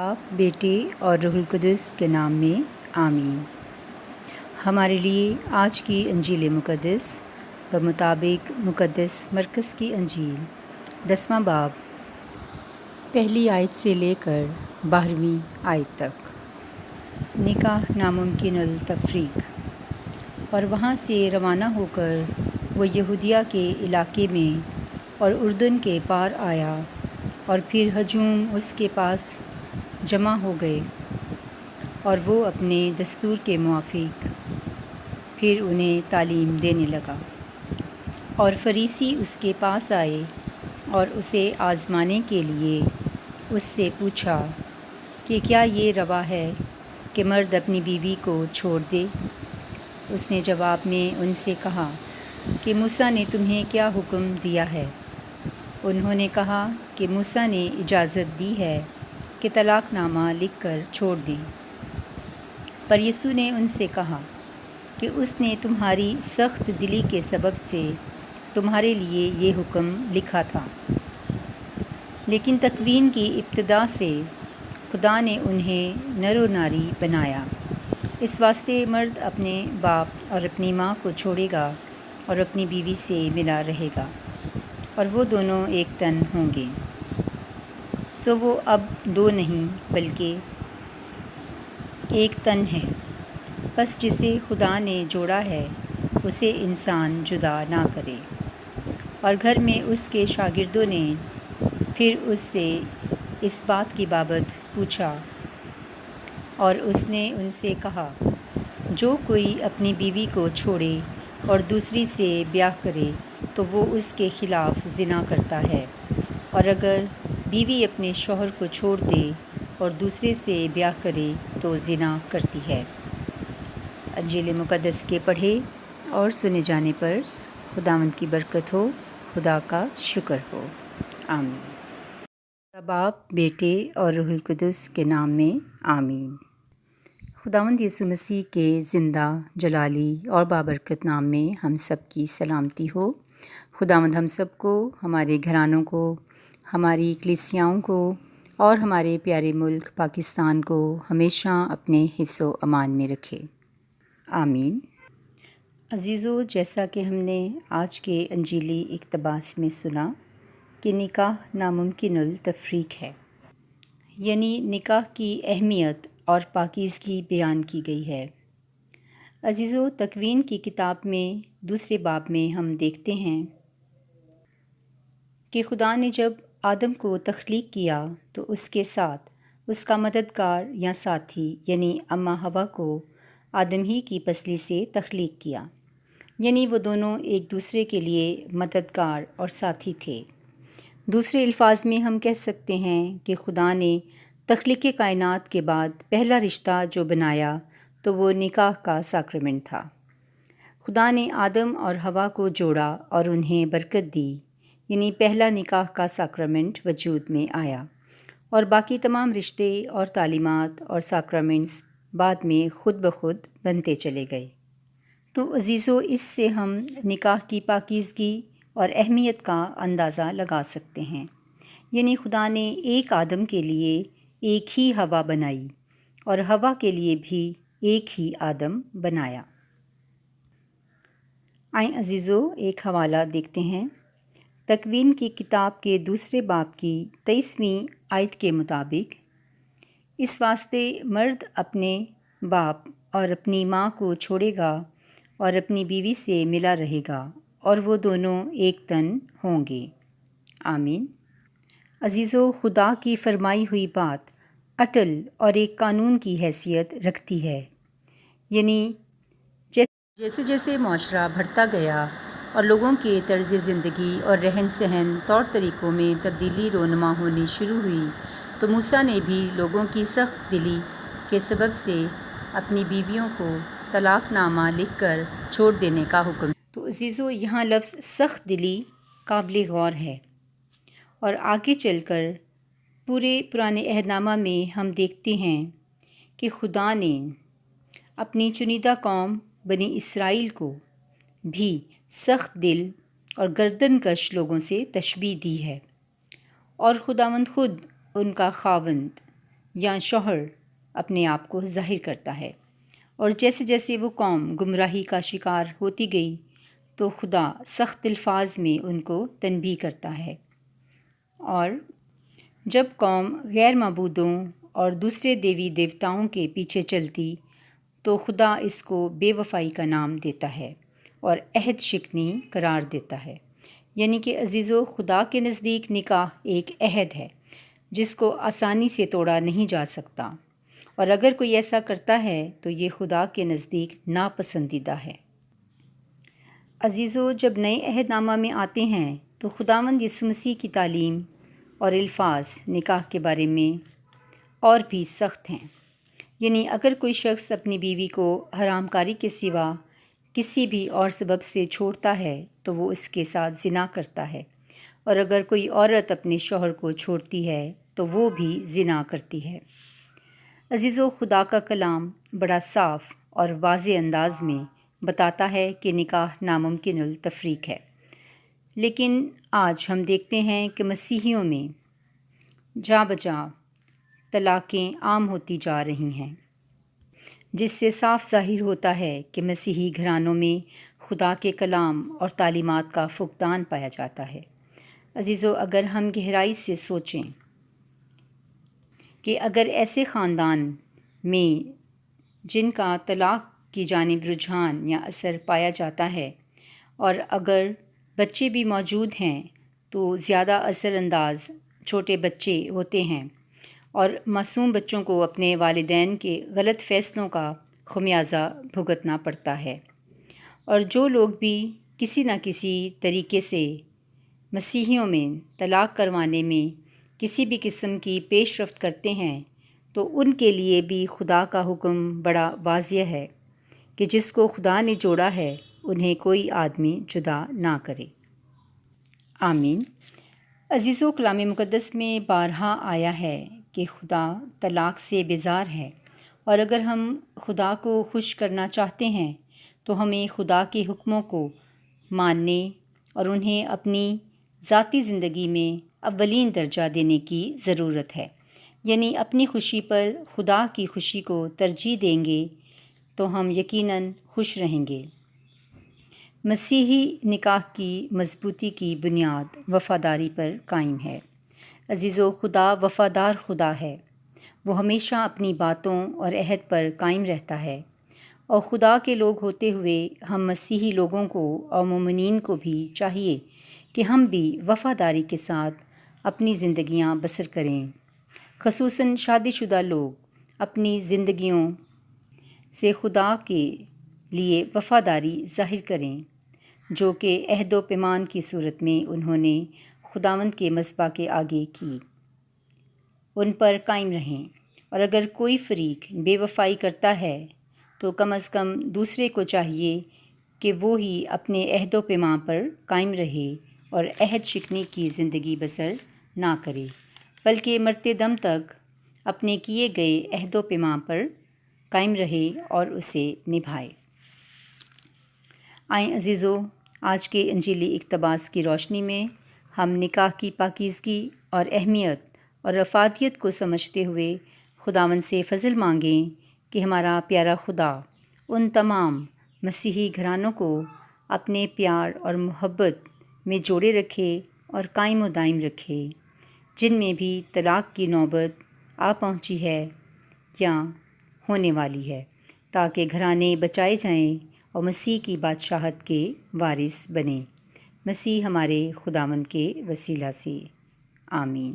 باپ بیٹے اور روح القدس کے نام میں آمین۔ ہمارے لیے آج کی انجیل مقدس بمطابق مقدس مرکز کی انجیل 10واں باب پہلی آیت سے لے کر 12ویں آیت تک۔ نکاح ناممکن التفریق۔ اور وہاں سے روانہ ہو کر وہ یہودیہ کے علاقے میں اور اردن کے پار آیا، اور پھر ہجوم اس کے پاس جمع ہو گئے، اور وہ اپنے دستور کے موافق پھر انہیں تعلیم دینے لگا۔ اور فریسی اس کے پاس آئے اور اسے آزمانے کے لیے اس سے پوچھا کہ کیا یہ روا ہے کہ مرد اپنی بیوی کو چھوڑ دے؟ اس نے جواب میں ان سے کہا کہ موسیٰ نے تمہیں کیا حکم دیا ہے؟ انہوں نے کہا کہ موسیٰ نے اجازت دی ہے کہ طلاق نامہ لکھ کر چھوڑ دیں۔ پر یسوع نے ان سے کہا کہ اس نے تمہاری سخت دلی کے سبب سے تمہارے لیے یہ حکم لکھا تھا، لیکن تکوین کی ابتدا سے خدا نے انہیں نر و ناری بنایا۔ اس واسطے مرد اپنے باپ اور اپنی ماں کو چھوڑے گا اور اپنی بیوی سے ملا رہے گا، اور وہ دونوں ایک تن ہوں گے۔ سو وہ اب دو نہیں بلکہ ایک تن ہے۔ پس جسے خدا نے جوڑا ہے اسے انسان جدا نہ کرے۔ اور گھر میں اس کے شاگردوں نے پھر اس سے اس بات کی بابت پوچھا، اور اس نے ان سے کہا، جو کوئی اپنی بیوی کو چھوڑے اور دوسری سے بیاہ کرے تو وہ اس کے خلاف زنا کرتا ہے، اور اگر بیوی اپنے شوہر کو چھوڑ دے اور دوسرے سے بیاہ کرے تو زنا کرتی ہے۔ انجیل مقدس کے پڑھے اور سنے جانے پر خداوند کی برکت ہو، خدا کا شکر ہو، آمین۔ باپ بیٹے اور روح القدس کے نام میں آمین۔ خداوند یسوع مسیح کے زندہ جلالی اور بابرکت نام میں ہم سب کی سلامتی ہو۔ خداوند ہم سب کو، ہمارے گھرانوں کو، ہماری کلیسیاؤں کو اور ہمارے پیارے ملک پاکستان کو ہمیشہ اپنے حفظ و امان میں رکھے، آمین۔ عزیزو، جیسا کہ ہم نے آج کے انجیلی اقتباس میں سنا کہ نکاح ناممکن التفریق ہے، یعنی نکاح کی اہمیت اور پاکیزگی بیان کی گئی ہے۔ عزیزو، تکوین کی کتاب میں دوسرے باب میں ہم دیکھتے ہیں کہ خدا نے جب آدم کو تخلیق کیا تو اس کے ساتھ اس کا مددگار یا ساتھی یعنی اماں حوا کو آدم ہی کی پسلی سے تخلیق کیا، یعنی وہ دونوں ایک دوسرے کے لیے مددگار اور ساتھی تھے۔ دوسرے الفاظ میں ہم کہہ سکتے ہیں کہ خدا نے تخلیق کائنات کے بعد پہلا رشتہ جو بنایا تو وہ نکاح کا ساکرمنٹ تھا۔ خدا نے آدم اور حوا کو جوڑا اور انہیں برکت دی، یعنی پہلا نکاح کا ساکرمنٹ وجود میں آیا، اور باقی تمام رشتے اور تعلیمات اور ساکرمنٹس بعد میں خود بخود بنتے چلے گئے۔ تو عزیزو، اس سے ہم نکاح کی پاکیزگی اور اہمیت کا اندازہ لگا سکتے ہیں، یعنی خدا نے ایک آدم کے لیے ایک ہی حوا بنائی اور حوا کے لیے بھی ایک ہی آدم بنایا۔ آئیں عزیزو، ایک حوالہ دیکھتے ہیں۔ تکوین کی کتاب کے دوسرے باب کی 23ویں آیت کے مطابق، اس واسطے مرد اپنے باپ اور اپنی ماں کو چھوڑے گا اور اپنی بیوی سے ملا رہے گا، اور وہ دونوں ایک تن ہوں گے، آمین۔ عزیزو، خدا کی فرمائی ہوئی بات اٹل اور ایک قانون کی حیثیت رکھتی ہے، یعنی جیسے جیسے معاشرہ بڑھتا گیا اور لوگوں کے طرز زندگی اور رہن سہن طور طریقوں میں تبدیلی رونما ہونی شروع ہوئی تو موسیٰ نے بھی لوگوں کی سخت دلی کے سبب سے اپنی بیویوں کو طلاق نامہ لکھ کر چھوڑ دینے کا حکم دیا۔ تو عزیزو، یہاں لفظ سخت دلی قابل غور ہے، اور آگے چل کر پورے پرانے عہد نامہ میں ہم دیکھتے ہیں کہ خدا نے اپنی چنیدہ قوم بنی اسرائیل کو بھی سخت دل اور گردن کش لوگوں سے تشبیہ دی ہے، اور خداوند خود ان کا خاوند یا شوہر اپنے آپ کو ظاہر کرتا ہے، اور جیسے جیسے وہ قوم گمراہی کا شکار ہوتی گئی تو خدا سخت الفاظ میں ان کو تنبیہ کرتا ہے، اور جب قوم غیر معبودوں اور دوسرے دیوی دیوتاؤں کے پیچھے چلتی تو خدا اس کو بے وفائی کا نام دیتا ہے اور عہد شکنی قرار دیتا ہے۔ یعنی کہ عزیزو، خدا کے نزدیک نکاح ایک عہد ہے جس کو آسانی سے توڑا نہیں جا سکتا، اور اگر کوئی ایسا کرتا ہے تو یہ خدا کے نزدیک ناپسندیدہ ہے۔ عزیزو، جب نئے عہد نامہ میں آتے ہیں تو خداوند یسوع مسیح کی تعلیم اور الفاظ نکاح کے بارے میں اور بھی سخت ہیں۔ یعنی اگر کوئی شخص اپنی بیوی کو حرام کاری کے سوا کسی بھی اور سبب سے چھوڑتا ہے تو وہ اس کے ساتھ زنا کرتا ہے، اور اگر کوئی عورت اپنے شوہر کو چھوڑتی ہے تو وہ بھی زنا کرتی ہے۔ عزیزو، خدا کا کلام بڑا صاف اور واضح انداز میں بتاتا ہے کہ نکاح ناممکن التفریق ہے، لیکن آج ہم دیکھتے ہیں کہ مسیحیوں میں جا بجا طلاقیں عام ہوتی جا رہی ہیں، جس سے صاف ظاہر ہوتا ہے کہ مسیحی گھرانوں میں خدا کے کلام اور تعلیمات کا فقدان پایا جاتا ہے۔ عزیزو، اگر ہم گہرائی سے سوچیں کہ اگر ایسے خاندان میں جن کا طلاق کی جانب رجحان یا اثر پایا جاتا ہے، اور اگر بچے بھی موجود ہیں تو زیادہ اثر انداز چھوٹے بچے ہوتے ہیں، اور معصوم بچوں کو اپنے والدین کے غلط فیصلوں کا خمیازہ بھگتنا پڑتا ہے، اور جو لوگ بھی کسی نہ کسی طریقے سے مسیحیوں میں طلاق کروانے میں کسی بھی قسم کی پیش رفت کرتے ہیں تو ان کے لیے بھی خدا کا حکم بڑا واضح ہے کہ جس کو خدا نے جوڑا ہے انہیں کوئی آدمی جدا نہ کرے۔ آمین۔ عزیزو، کلام مقدس میں بارہا آیا ہے کہ خدا طلاق سے بیزار ہے، اور اگر ہم خدا کو خوش کرنا چاہتے ہیں تو ہمیں خدا کے حکموں کو ماننے اور انہیں اپنی ذاتی زندگی میں اولین درجہ دینے کی ضرورت ہے۔ یعنی اپنی خوشی پر خدا کی خوشی کو ترجیح دیں گے تو ہم یقیناً خوش رہیں گے۔ مسیحی نکاح کی مضبوطی کی بنیاد وفاداری پر قائم ہے۔ عزیزو، خدا وفادار خدا ہے، وہ ہمیشہ اپنی باتوں اور عہد پر قائم رہتا ہے، اور خدا کے لوگ ہوتے ہوئے ہم مسیحی لوگوں کو اور مومنین کو بھی چاہیے کہ ہم بھی وفاداری کے ساتھ اپنی زندگیاں بسر کریں۔ خصوصاً شادی شدہ لوگ اپنی زندگیوں سے خدا کے لیے وفاداری ظاہر کریں، جو کہ عہد و پیمان کی صورت میں انہوں نے خداوند کے مذبح کے آگے کی، ان پر قائم رہیں۔ اور اگر کوئی فریق بے وفائی کرتا ہے تو کم از کم دوسرے کو چاہیے کہ وہ ہی اپنے عہد و پیمان پر قائم رہے اور عہد شکنی کی زندگی بسر نہ کرے، بلکہ مرتے دم تک اپنے کیے گئے عہد و پیمان پر قائم رہے اور اسے نبھائے۔ آئیں عزیزو، آج کے انجیلی اقتباس کی روشنی میں ہم نکاح کی پاکیزگی اور اہمیت اور افادیت کو سمجھتے ہوئے خداوند سے فضل مانگیں کہ ہمارا پیارا خدا ان تمام مسیحی گھرانوں کو اپنے پیار اور محبت میں جوڑے رکھے اور قائم و دائم رکھے، جن میں بھی طلاق کی نوبت آ پہنچی ہے یا ہونے والی ہے، تاکہ گھرانے بچائے جائیں اور مسیح کی بادشاہت کے وارث بنیں۔ مسیح ہمارے خداوند کے وسیلہ سے، آمین۔